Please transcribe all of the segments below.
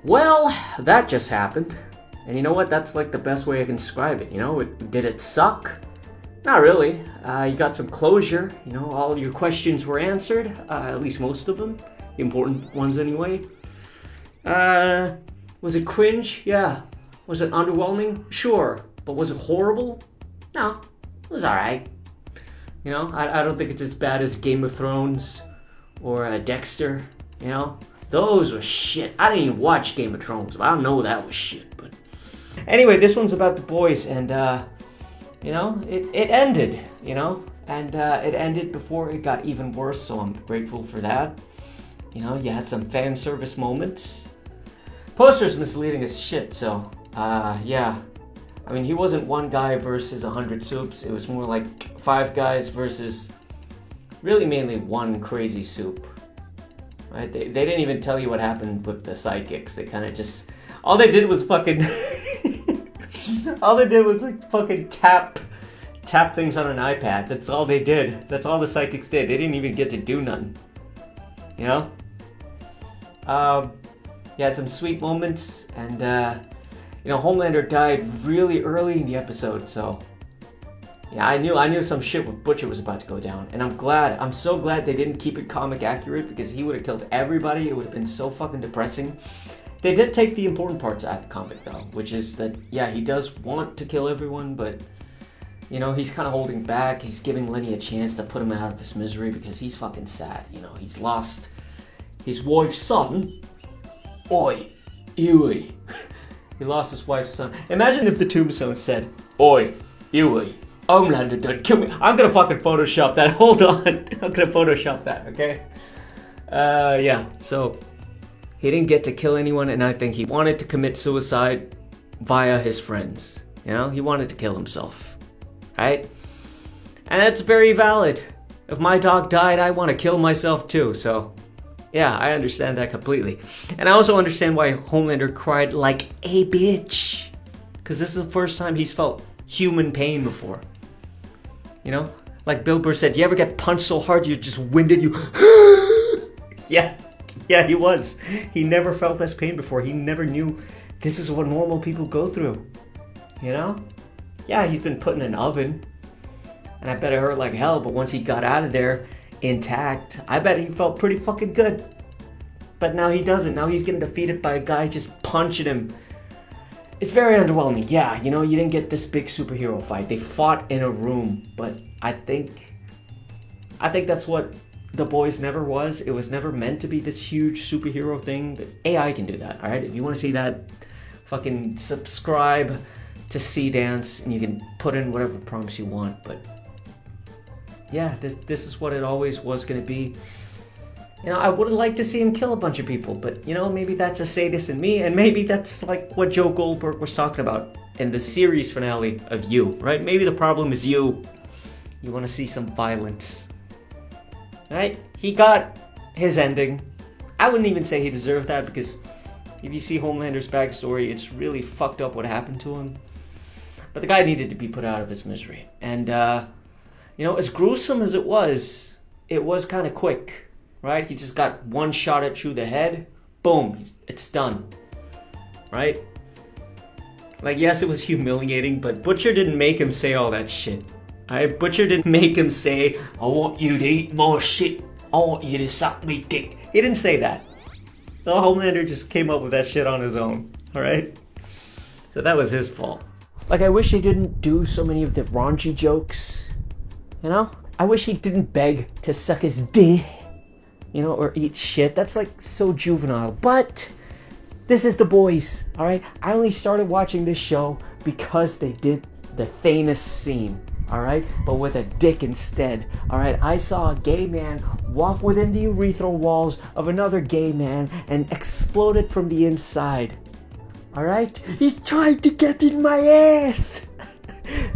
Well, that just happened. And you know what? That's like the best way I can describe it. Did it suck? Not really. You got some closure. All your questions were answered. At least most of them. The important ones anyway. Was it cringe? Yeah. Was it underwhelming? Sure. But was it horrible? No. It was alright. I don't think it's as bad as Game of Thrones or Dexter. Those were shit. I didn't even watch Game of Thrones, but I know that was shit. But anyway, this one's about the boys, and it ended. And it ended before it got even worse. So I'm grateful for that. You had some fan service moments. Poster's misleading as shit. So yeah. I mean, he wasn't one guy versus 100 soups. It was more like 5 guys versus really mainly one crazy soup. Right? They didn't even tell you what happened with the sidekicks. They kind of just... All they did was fucking... all they did was like fucking tap things on an iPad. That's all they did. That's all the sidekicks did. They didn't even get to do nothing. You had some sweet moments, and Homelander died really early in the episode, so yeah, I knew some shit with Butcher was about to go down, and I'm so glad they didn't keep it comic accurate, because he would have killed everybody. It would have been so fucking depressing. They did take the important parts out of the comic though, which is that, yeah, he does want to kill everyone, but he's kind of holding back. He's giving Lenny a chance to put him out of his misery because he's fucking sad. He's lost his wife's son. Oi, Huey. He lost his wife's son. Imagine if the tombstone said, Oi, Huey, Homelander done kill me. I'm gonna fucking Photoshop that. Hold on. I'm gonna Photoshop that, okay? Yeah, so he didn't get to kill anyone, and I think he wanted to commit suicide via his friends. He wanted to kill himself, right? And that's very valid. If my dog died, I want to kill myself too, so yeah, I understand that completely. And I also understand why Homelander cried like a bitch. Because this is the first time he's felt human pain before. Like Bill Burr said, you ever get punched so hard you just winded, you... Yeah, he was. He never felt this pain before. He never knew this is what normal people go through. Yeah, he's been put in an oven. And I bet it hurt like hell, but once he got out of there intact, I bet he felt pretty fucking good. But now he doesn't. Now he's getting defeated by a guy just punching him. It's very underwhelming. Yeah, you didn't get this big superhero fight. They fought in a room, but I think that's what The Boys never was. It was never meant to be this huge superhero thing, but AI can do that, alright? If you want to see that, fucking subscribe to C-Dance, and you can put in whatever prompts you want, but yeah, this is what it always was going to be. I would have liked to see him kill a bunch of people, but maybe that's a sadist in me, and maybe that's like what Joe Goldberg was talking about in the series finale of You, right? Maybe the problem is you. You want to see some violence. Right? He got his ending. I wouldn't even say he deserved that, because if you see Homelander's backstory, it's really fucked up what happened to him. But the guy needed to be put out of his misery. And, as gruesome as it was kind of quick, right? He just got one shot at you the head, boom, it's done, right? Like, yes, it was humiliating, but Butcher didn't make him say all that shit. Alright, Butcher didn't make him say, I want you to eat more shit, I want you to suck me dick. He didn't say that. The Homelander just came up with that shit on his own, alright? So that was his fault. Like, I wish he didn't do so many of the raunchy jokes. I wish he didn't beg to suck his dick, or eat shit. That's like so juvenile. But this is The Boys, alright? I only started watching this show because they did the Thanos scene, alright? But with a dick instead, alright? I saw a gay man walk within the urethral walls of another gay man and exploded from the inside. Alright? He's trying to get in my ass!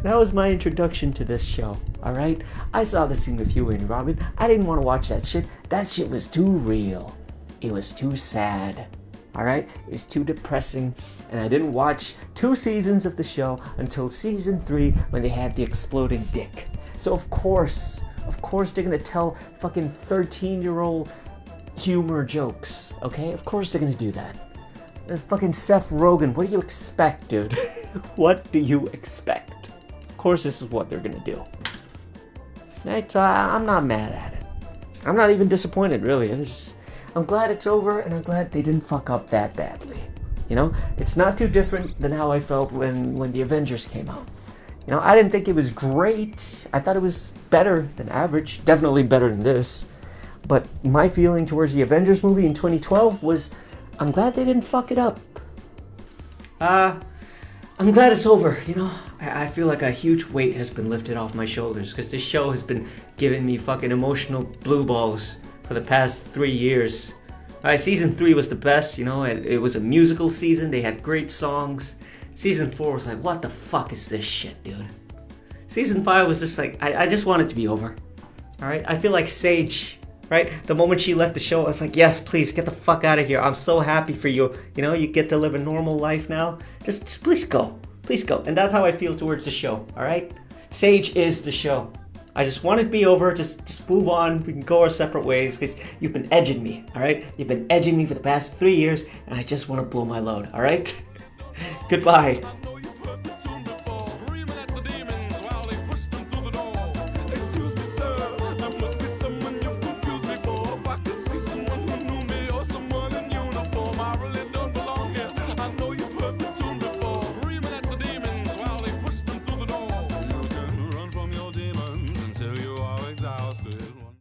That was my introduction to this show, alright? I saw the scene with Huey and Robin. I didn't want to watch that shit. That shit was too real. It was too sad, alright? It was too depressing. And I didn't watch 2 seasons of the show until season 3 when they had the exploding dick. So of course they're gonna tell fucking 13-year-old humor jokes, okay? Of course they're gonna do that. There's fucking Seth Rogen. What do you expect, dude? What do you expect? Of course this is what they're gonna do. I'm not mad at it. I'm not even disappointed, really. I'm glad it's over, and I'm glad they didn't fuck up that badly. You know? It's not too different than how I felt when the Avengers came out. You know, I didn't think it was great. I thought it was better than average. Definitely better than this. But my feeling towards the Avengers movie in 2012 was, I'm glad they didn't fuck it up. I'm glad it's over, you know? I feel like a huge weight has been lifted off my shoulders because this show has been giving me fucking emotional blue balls for the past 3 years. Alright, season 3 was the best, you know, it was a musical season, they had great songs. Season 4 was like, what the fuck is this shit, dude? Season 5 was just like, I just want it to be over. Alright, I feel like Sage, right? The moment she left the show, I was like, yes, please, get the fuck out of here. I'm so happy for you. You know, you get to live a normal life now. Just please go. Please go. And that's how I feel towards the show, alright? Sage is the show. I just want it to be over. Just move on. We can go our separate ways because you've been edging me, alright? You've been edging me for the past 3 years and I just want to blow my load, alright? Goodbye.